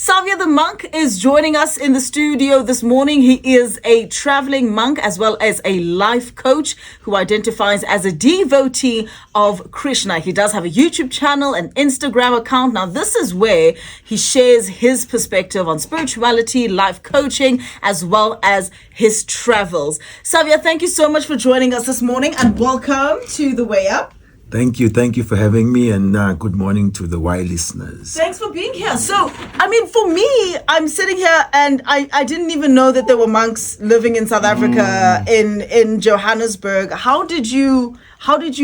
Savya the Monk is joining us in the studio this morning. He is a traveling monk as well as a life coach who identifies as a devotee of Krishna. He does have a YouTube channel, an Instagram account. Now, this is where he shares his perspective on spirituality, life coaching, as well as his travels. Savya, thank you so much for joining us this morning and welcome to The Way Up. Thank you for having me, and good morning to the Y listeners. Thanks for being here. So, for me, I'm sitting here and I didn't even know that there were monks living in South Africa, in Johannesburg. How did you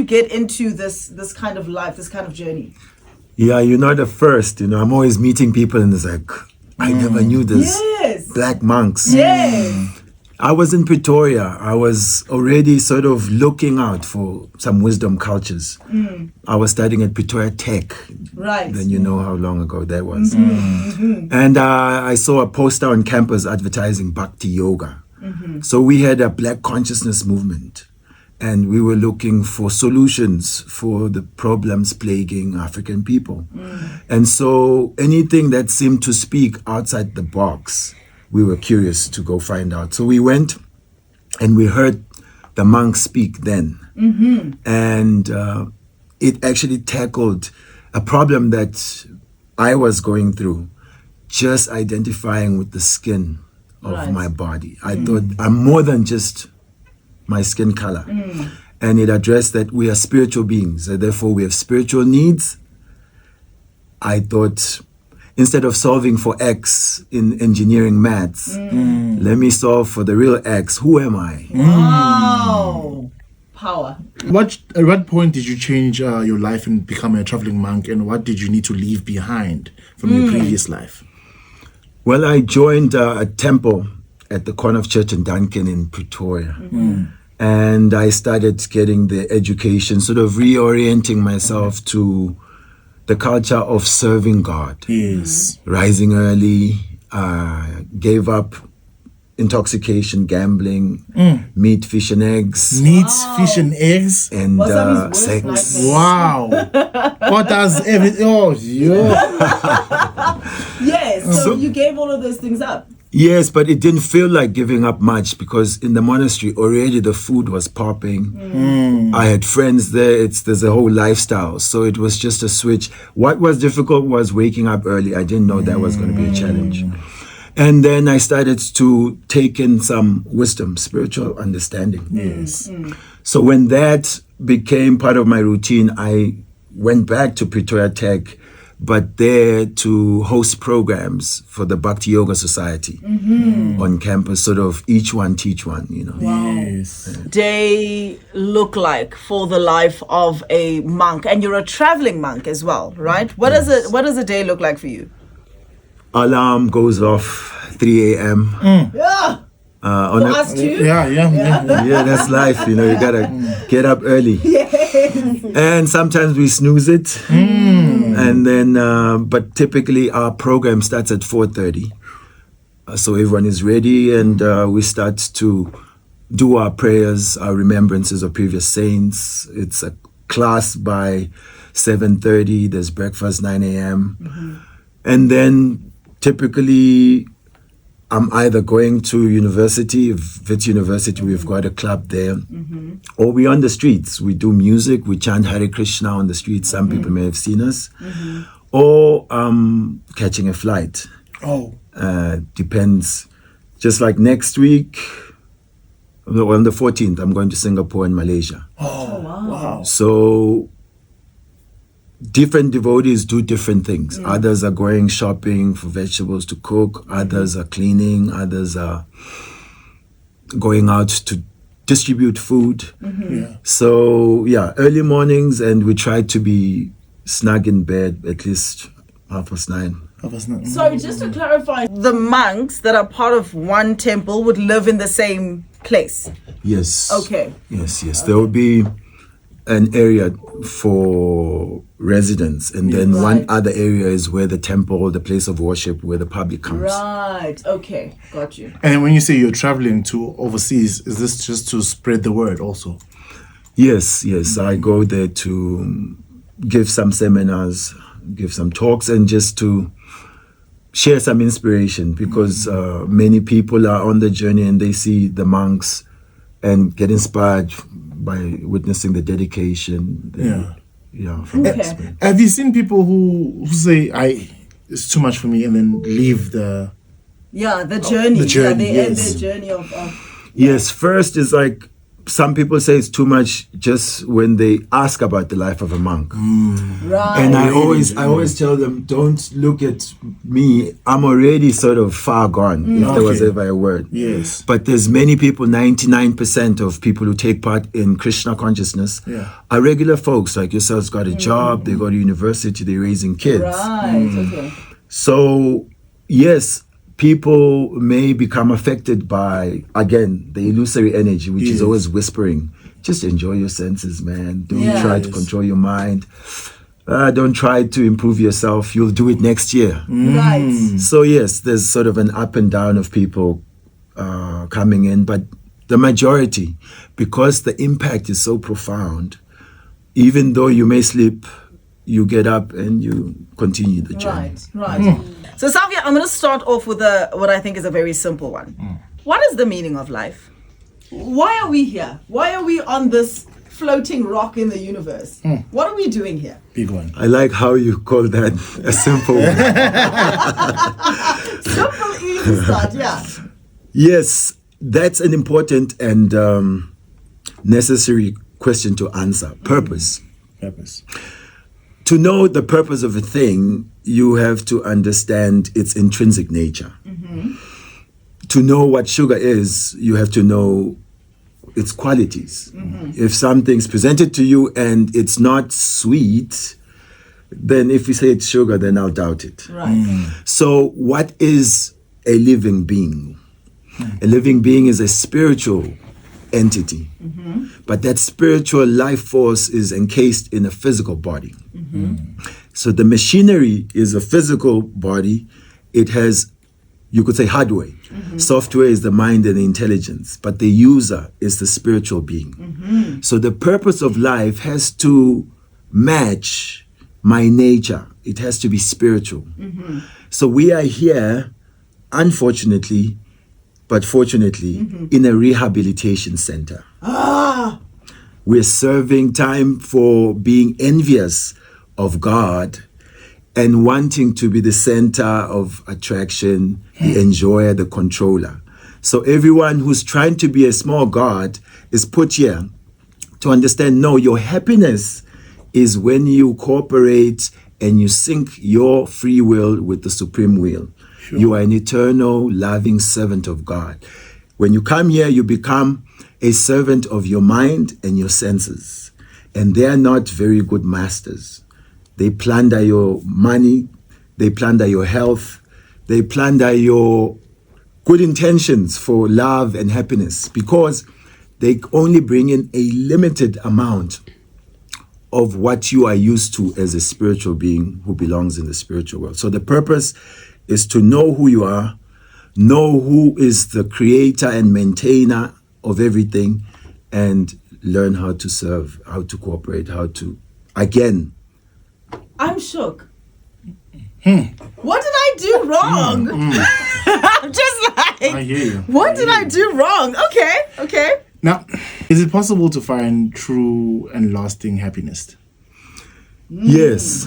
get into this kind of life, this kind of journey? Yeah, you're not the first. I'm always meeting people, and it's like, I never knew this. Yes. Black monks. Yes. I was in Pretoria. I was already sort of looking out for some wisdom cultures. I was studying at Pretoria Tech. Right. Then you know how long ago that was. And I saw a poster on campus advertising Bhakti Yoga. So we had a Black consciousness movement. And we were looking for solutions for the problems plaguing African people. And so anything that seemed to speak outside the box, we were curious to go find out. So we went and we heard the monks speak then. And it actually tackled a problem that I was going through, just identifying with the skin of my body. I thought I'm more than just my skin color. And it addressed that we are spiritual beings, and therefore we have spiritual needs. I thought, instead of solving for X in engineering maths, let me solve for the real X. Who am I? Wow. Power. At what point did you change your life and become a traveling monk, and what did you need to leave behind from your previous life? Well, I joined a temple at the corner of Church and Duncan in Pretoria. And I started getting the education, sort of reorienting myself to the culture of serving God. Yes. Rising early, gave up intoxication, gambling, meat, fish and eggs. Meats, fish and eggs. And What's his worst sex. nightmare? Wow. What does everything? Oh, yeah. Yes. So you gave all of those things up. Yes, but it didn't feel like giving up much because in the monastery already the food was popping. I had friends there. There's a whole lifestyle. So it was just a switch. What was difficult was waking up early. I didn't know that was going to be a challenge. And then I started to take in some wisdom, spiritual understanding. Yes. So when that became part of my routine, I went back to Pretoria Tech, but there to host programs for the Bhakti Yoga Society on campus, sort of each one teach one, Wow. Yes. Day look like for the life of a monk? And you're a traveling monk as well, right? What does a day look like for you? Alarm goes off 3 a.m. Yeah. On For a- us too. Yeah. Yeah, that's life. You gotta get up early. And sometimes we snooze it. And then, but typically our program starts at 4:30. So everyone is ready, and we start to do our prayers, our remembrances of previous saints. It's a class by 7:30. There's breakfast 9 a.m. And then typically I'm either going to university. If it's university, we've got a club there. Or we're on the streets. We do music. We chant Hare Krishna on the streets. Some people may have seen us. Or catching a flight. Oh. Depends. Just like next week, on the 14th, I'm going to Singapore and Malaysia. Oh, wow. So different devotees do different things. Others are going shopping for vegetables to cook. Others are cleaning. Others are going out to distribute food. So early mornings, and we try to be snug in bed at least 9:30. So just to clarify, the monks that are part of one temple would live in the same place? Yes. Okay. Yes. There will be an area for residents, and then one other area is where the temple, the place of worship, where the public comes. Right. Okay. Got you. And when you say you're traveling to overseas, is this just to spread the word also? Yes. I go there to give some seminars, give some talks, and just to share some inspiration, because many people are on the journey and they see the monks and get inspired by witnessing the dedication. From that spirit. Have you seen people who say, it's too much for me, and then leave the journey. They end their journey of Yes, first is like, some people say it's too much just when they ask about the life of a monk. Right. And I always tell them, don't look at me. I'm already sort of far gone, if there was ever a word. Yes. But there's many people, 99% of people who take part in Krishna consciousness are regular folks like yourselves, got a job, they go to university, they're raising kids. Right, okay. So, yes, people may become affected by, again, the illusory energy, which is always whispering, just enjoy your senses, man. Don't try to control your mind. Don't try to improve yourself. You'll do it next year. Right. So, yes, there's sort of an up and down of people coming in. But the majority, because the impact is so profound, even though you may sleep, you get up and you continue the journey. Right. So, Savya, I'm going to start off with what I think is a very simple one. What is the meaning of life? Why are we here? Why are we on this floating rock in the universe? What are we doing here? Big one. I like how you call that a simple one. Simple, easy start, yeah. Yes, that's an important and necessary question to answer. Purpose. To know the purpose of a thing, you have to understand its intrinsic nature. To know what sugar is, you have to know its qualities. If something's presented to you and it's not sweet, then if you say it's sugar, then I'll doubt it. Right. So what is a living being? A living being is a spiritual entity, but that spiritual life force is encased in a physical body. So the machinery is a physical body. It has, you could say, hardware. Software is the mind and the intelligence, but the user is the spiritual being. So the purpose of life has to match my nature. It has to be spiritual. So we are here, unfortunately, but fortunately, in a rehabilitation center. We're serving time for being envious of God and wanting to be the center of attraction, the enjoyer, the controller. So everyone who's trying to be a small God is put here to understand, no, your happiness is when you cooperate and you sync your free will with the supreme will. You are an eternal, loving servant of God. When you come here, you become a servant of your mind and your senses. And they are not very good masters. They plunder your money, they plunder your health, they plunder your good intentions for love and happiness, because they only bring in a limited amount of what you are used to as a spiritual being who belongs in the spiritual world. So the purpose is to know who you are, know who is the creator and maintainer of everything, and learn how to serve, how to cooperate, how to, again. I'm shook. What did I do wrong? I'm just like, I hear you. What did I do wrong? Okay. Now, is it possible to find true and lasting happiness? Yes,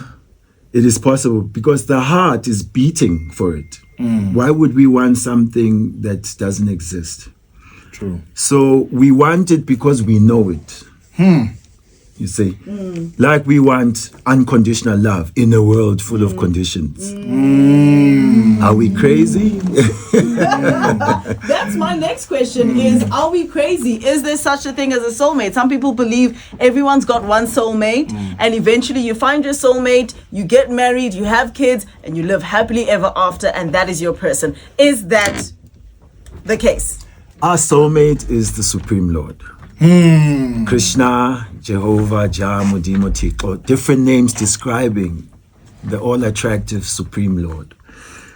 it is possible, because the heart is beating for it. Why would we want something that doesn't exist? True. So we want it because we know it. You see, like we want unconditional love in a world full of conditions. Are we crazy? That's my next question is, are we crazy? Is there such a thing as a soulmate? Some people believe everyone's got one soulmate, and eventually you find your soulmate, you get married, you have kids, and you live happily ever after, and that is your person. Is that the case? Our soulmate is the Supreme Lord. Krishna, Jehovah, Jah, Mudimo, Tiko, different names describing the all-attractive Supreme Lord.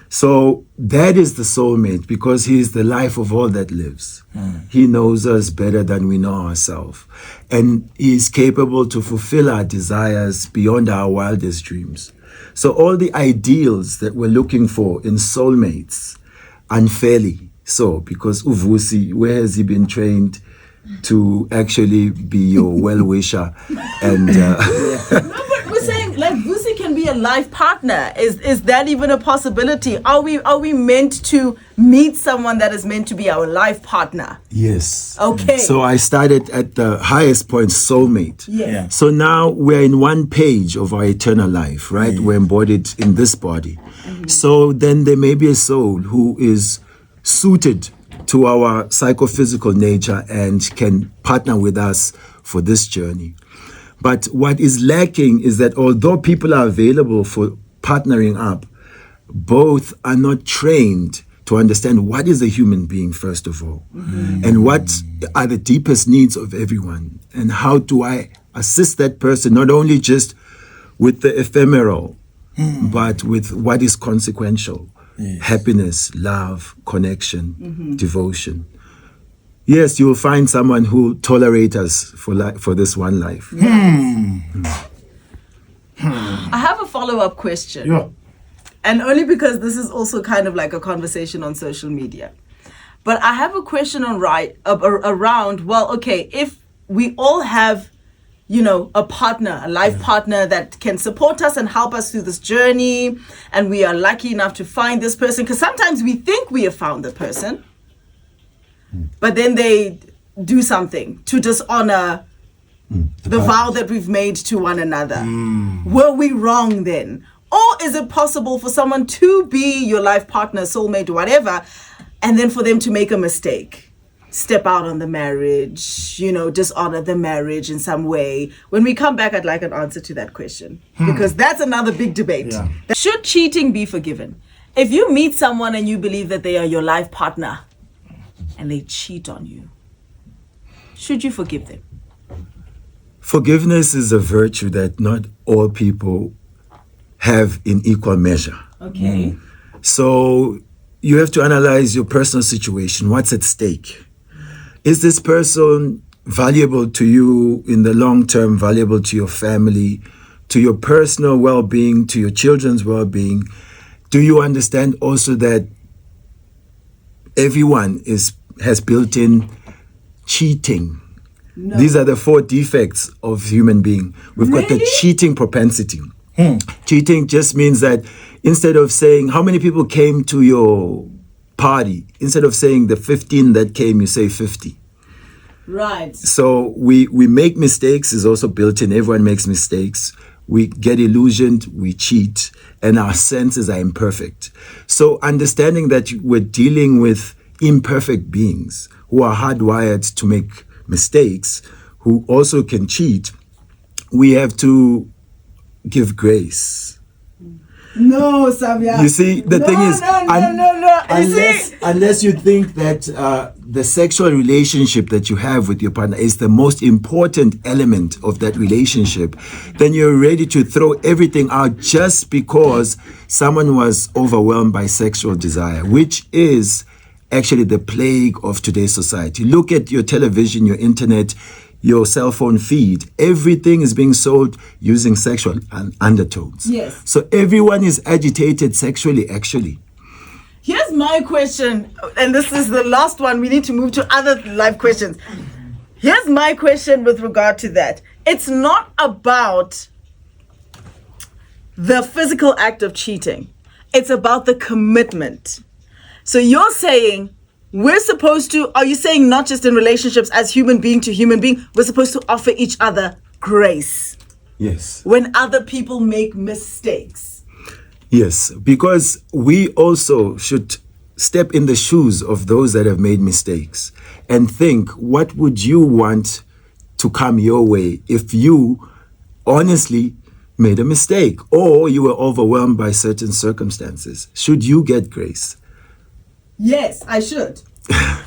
So that is the soulmate, because he is the life of all that lives. He knows us better than we know ourselves. And he is capable to fulfill our desires beyond our wildest dreams. So all the ideals that we're looking for in soulmates, unfairly so, because Uvusi, where has he been trained to actually be your well-wisher? And No, but we're saying like Vusi can be a life partner. Is that even a possibility? Are we meant to meet someone that is meant to be our life partner? yes. Okay. So I started at the highest point, soulmate. Yes. Yeah. So now we're in one page of our eternal life, right? We're embodied in this body. So then there may be a soul who is suited to our psychophysical nature and can partner with us for this journey. But what is lacking is that although people are available for partnering up, both are not trained to understand what is a human being, first of all, and what are the deepest needs of everyone, and how do I assist that person, not only just with the ephemeral, but with what is consequential. Happiness, love, connection, devotion. Yes, you will find someone who will tolerate us for this one life. I have a follow-up question. Yeah. And only because this is also kind of like a conversation on social media. But I have a question around, well, okay, if we all have, a partner, a life partner that can support us and help us through this journey, and we are lucky enough to find this person, because sometimes we think we have found the person, but then they do something to dishonor the vow that we've made to one another. Were we wrong then? Or is it possible for someone to be your life partner, soulmate, whatever, and then for them to make a mistake? Step out on the marriage, dishonor the marriage in some way. When we come back, I'd like an answer to that question. Because that's another big debate. Yeah. Should cheating be forgiven? If you meet someone and you believe that they are your life partner and they cheat on you, should you forgive them? Forgiveness is a virtue that not all people have in equal measure. Okay. So you have to analyze your personal situation. What's at stake? Is this person valuable to you in the long term, valuable to your family, to your personal well-being, to your children's well-being? Do you understand also that everyone has built-in cheating? No. These are the 4 defects of human being. We've got the Really? cheating propensity. Cheating just means that instead of saying how many people came to your party, instead of saying the 15 that came, you say 50. Right. So we make mistakes, is also built in. Everyone makes mistakes. We get illusioned, we cheat, and our senses are imperfect. So understanding that we're dealing with imperfect beings who are hardwired to make mistakes, who also can cheat, we have to give grace. No, Savya. You see, the thing is, No. unless you think that the sexual relationship that you have with your partner is the most important element of that relationship, then you're ready to throw everything out just because someone was overwhelmed by sexual desire, which is actually the plague of today's society. Look at your television, your internet, your cell phone feed. Everything is being sold using sexual undertones. Yes. So everyone is agitated sexually, actually. Here's my question, and this is the last one. We need to move to other live questions. Here's my question with regard to that. It's not about the physical act of cheating. It's about the commitment. So you're saying we're supposed to, are you saying not just in relationships as human being to human being, we're supposed to offer each other grace Yes. when other people make mistakes? Yes, because we also should step in the shoes of those that have made mistakes and think, what would you want to come your way if you honestly made a mistake or you were overwhelmed by certain circumstances? Should you get grace? Yes, I should.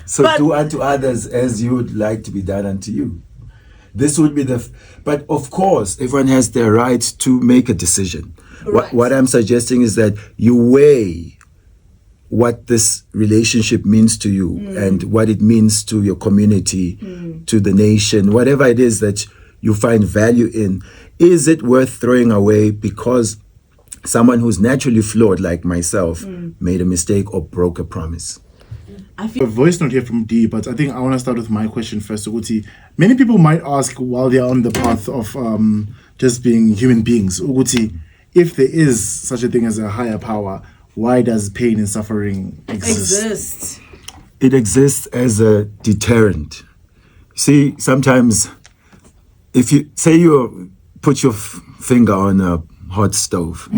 So But- do unto others as you would like to be done unto you. This would be but of course, everyone has their right to make a decision. Right. What I'm suggesting is that you weigh what this relationship means to you and what it means to your community, to the nation, whatever it is that you find value in. Is it worth throwing away because someone who's naturally flawed like myself made a mistake or broke a promise. I A feel voice note here from D, but I think I want to start with my question first. Uguti, many people might ask while they're on the path of just being human beings, Uguti, if there is such a thing as a higher power, why does pain and suffering exist? It exists as a deterrent. See, sometimes if you say you put your finger on a hot stove,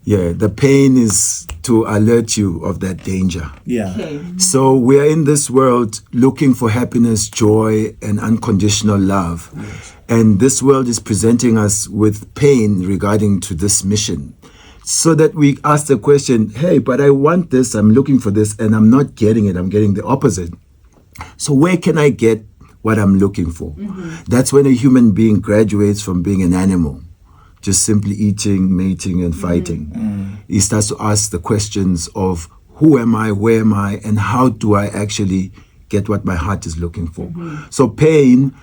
the pain is to alert you of that danger. Yeah. okay. So we are in this world looking for happiness, joy, and unconditional love. And this world is presenting us with pain regarding to this mission. So that we ask the question, hey, but I want this, I'm looking for this, and I'm not getting it, I'm getting the opposite. So where can I get what I'm looking for? That's when a human being graduates from being an animal, just simply eating, mating, and fighting. He starts to ask the questions of who am I, where am I, and how do I actually get what my heart is looking for? So pain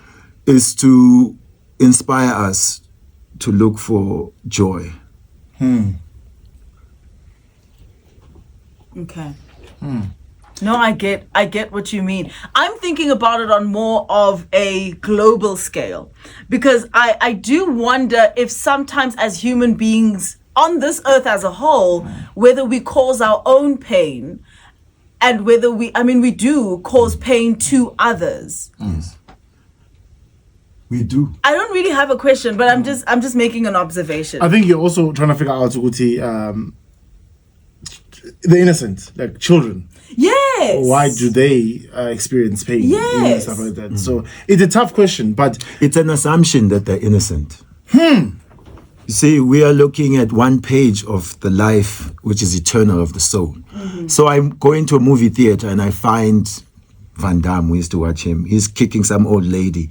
is to inspire us to look for joy. Okay. No, I get what you mean. I'm thinking about it on more of a global scale, because I do wonder if sometimes as human beings on this earth as a whole, whether we cause our own pain and whether we do cause pain to others. Yes. We do. I don't really have a question, but I'm just making an observation. I think you're also trying to figure out, Uguti, the innocent, like children. Yes. Why do they experience pain? Yes. And stuff like that. So it's a tough question, but It's an assumption that they're innocent. You see, we are looking at one page of the life which is eternal of the soul. So I'm going to a movie theater and I find Van Damme, we used to watch him, he's kicking some old lady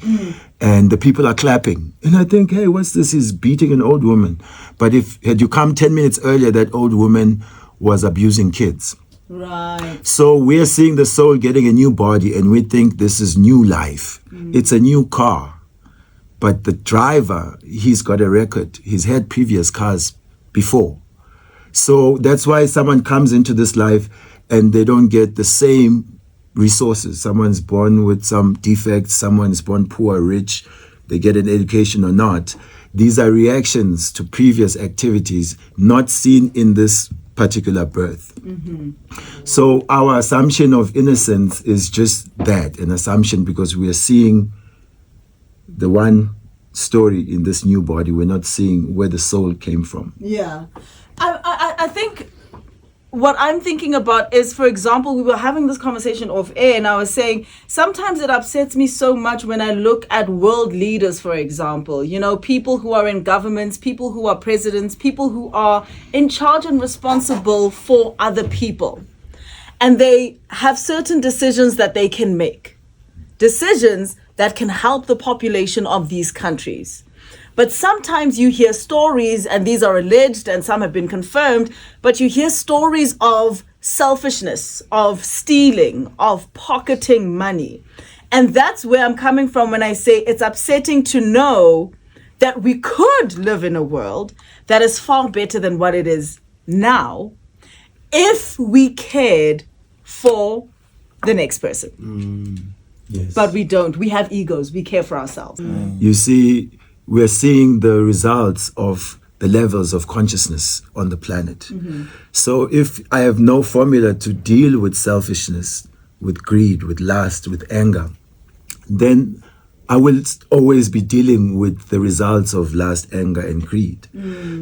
and the people are clapping. And I think, hey, what's this? He's beating an old woman. But had you come 10 minutes earlier, that old woman was abusing kids. Right. So we're seeing the soul getting a new body and we think this is new life. It's a new car. But the driver, he's got a record. He's had previous cars before. So that's why someone comes into this life and they don't get the same resources. Someone's born with some defects, someone's born poor, rich, they get an education or not. These are reactions to previous activities not seen in this particular birth. So our assumption of innocence is just that, an assumption, because we are seeing the one story in this new body. We're not seeing where the soul came from. Yeah. I think what I'm thinking about is, for example, we were having this conversation off air and I was saying sometimes it upsets me so much when I look at world leaders, for example, people who are in governments, people who are presidents, people who are in charge and responsible for other people. And they have certain decisions that they can make. Decisions that can help the population of these countries. But sometimes you hear stories, and these are alleged and some have been confirmed, but you hear stories of selfishness, of stealing, of pocketing money. And that's where I'm coming from when I say it's upsetting to know that we could live in a world that is far better than what it is now if we cared for the next person. Yes. But we don't. We have egos. We care for ourselves. You see, we're seeing the results of the levels of consciousness on the planet. So if I have no formula to deal with selfishness, with greed, with lust, with anger, then I will always be dealing with the results of lust, anger, and greed.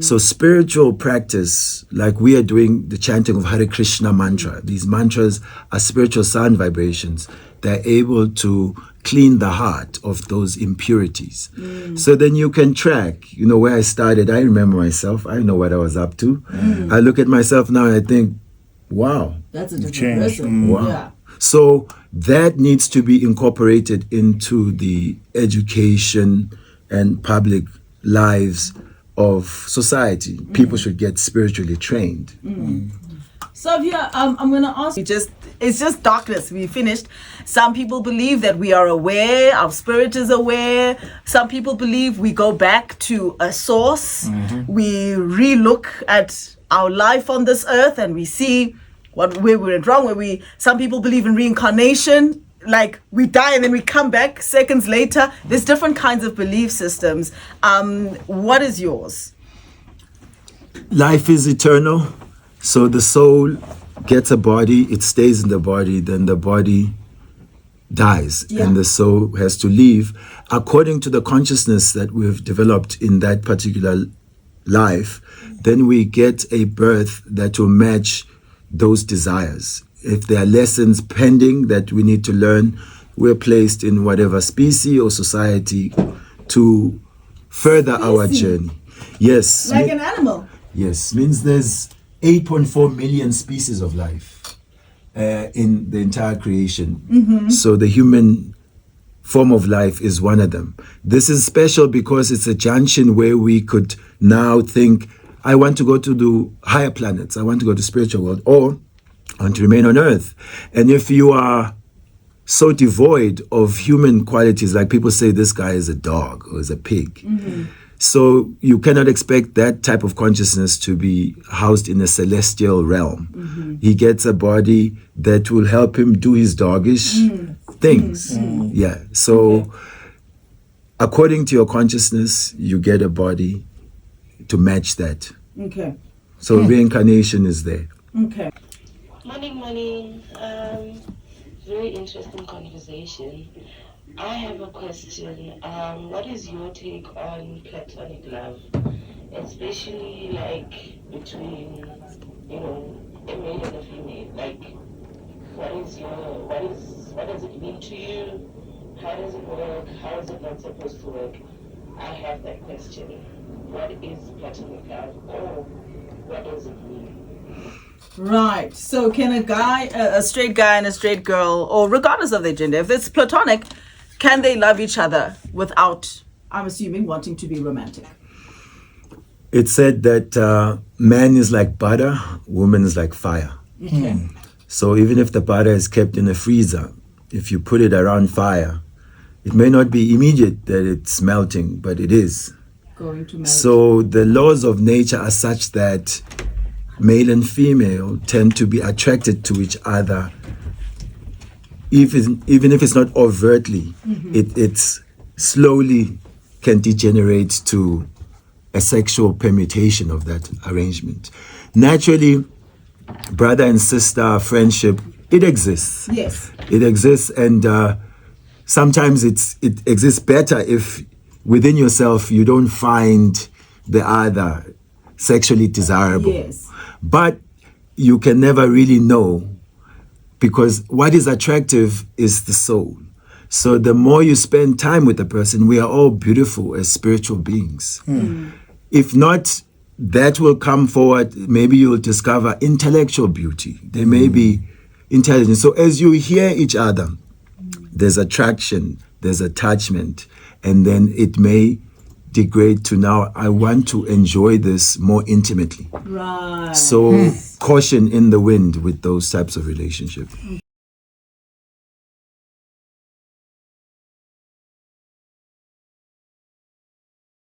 So spiritual practice, like we are doing the chanting of Hare Krishna mantra, these mantras are spiritual sound vibrations. They're able to clean the heart of those impurities. So then you can track, where I started. I remember myself. I know what I was up to. I look at myself now and I think, wow. That's a different Change. person. Wow. Yeah. So that needs to be incorporated into the education and public lives of society. People should get spiritually trained. Savya, I'm going to ask you, it's just darkness. We finished. Some people believe that we are aware, our spirit is aware. Some people believe we go back to a source. We re-look at our life on this earth and we see where we went wrong. Some people believe in reincarnation, like we die and then we come back seconds later. There's different kinds of belief systems. What is yours? Life is eternal. So the soul gets a body, it stays in the body, then the body dies and the soul has to leave. According to the consciousness that we've developed in that particular life, then we get a birth that will match those desires. If there are lessons pending that we need to learn, we're placed in whatever species or society to further our journey. Yes. Like an animal? Yes, means there's 8.4 million species of life in the entire creation. So the human form of life is one of them. This is special because it's a junction where we could now think, I want to go to the higher planets, I want to go to spiritual world, or I want to remain on earth. And if you are so devoid of human qualities, like people say this guy is a dog or is a pig, so you cannot expect that type of consciousness to be housed in a celestial realm. He gets a body that will help him do his doggish things. Yeah. So according to your consciousness, you get a body to match that. Okay. So reincarnation is there. Okay. Morning. Very interesting conversation. I have a question. What is your take on platonic love, especially like between, a male and a female? Like, what does it mean to you? How does it work? How is it not supposed to work? I have that question. What is platonic love, or what does it mean? Right. So can a straight guy and a straight girl, or regardless of their gender, if it's platonic, can they love each other without, I'm assuming, wanting to be romantic? It's said that man is like butter, woman is like fire. Okay. So even if the butter is kept in a freezer, if you put it around fire, it may not be immediate that it's melting, but it is. Going to melt. So the laws of nature are such that male and female tend to be attracted to each other, even if it's not overtly. It's slowly can degenerate to a sexual permutation of that arrangement. Naturally, brother and sister friendship, it exists. Yes. It exists, and sometimes it exists better if within yourself you don't find the other sexually desirable. Yes. But you can never really know, because what is attractive is the soul. So the more you spend time with the person, we are all beautiful as spiritual beings. If not, that will come forward. Maybe you'll discover intellectual beauty. There may be intelligence. So as you hear each other, there's attraction, there's attachment, and then it may degrade to now, I want to enjoy this more intimately. Right. So caution in the wind with those types of relationships.